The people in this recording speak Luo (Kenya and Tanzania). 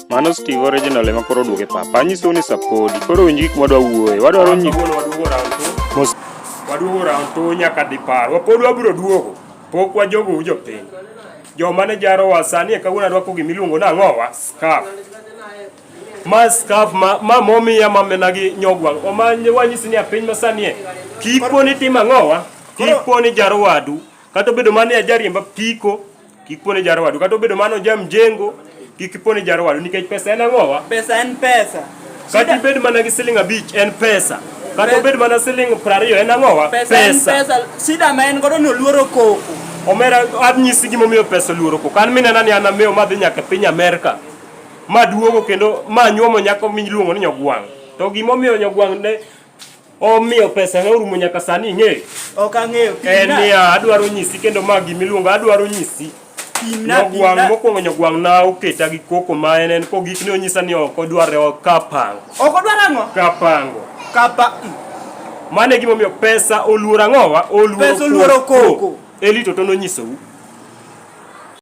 Mano Steve original ema koro duoke papa. Anyiso ni sapodi. Koro winji gik madwa wuoye. Wadwaro nyi. Waduogo round to nyaka dipar. Wapod wabiro duogo. Pok wajogo jopiny. Joma ne jaro wa sani kawuono adwako gimiluongo nang'owa scarf. Ma scarf ma momiya mamena gi nyogwang'. Omanye wanyisi ni apiny masani kiko ni timo ang'owa. Kiko ni jaro wadu. Kata bedo mane ajariemba piko. Kiko ni jaro wadu. Kata bedo mane jam jengo. Kiko ni jaro wadu. Nikech pesa en ang'owa. Pesa en pesa. Kata bedo mana gi siling abich en pesa. Kata bedo mana siling 20 en ang'owa. Pesa en pesa. Sida ma en godo no luoro koko. Omera anyisi gimomiyo pesa luoro koko. An minena ni an ameo madhi nyaka piny Amerika. Ma duogo kendo ma nyuomo nyako miluongo ni nyogwang'. To gimomiyo nyogwang' ne omiyo pesa ne orumo nyaka sani ing'e. Ok ang'eyo. En niya adwaro nyisi kendo ma gimiluongo adwaro nyisi. Nyogwang' mokwongo nyogwang' na oketa gi koko ma en kogik ni onyisa ni ok odware kapango. Ok odwaro ang'o? Kapango. Mane gimomiyo pesa oluoro ang'owa? Pesa oluoro koko. Elito to nonyisou.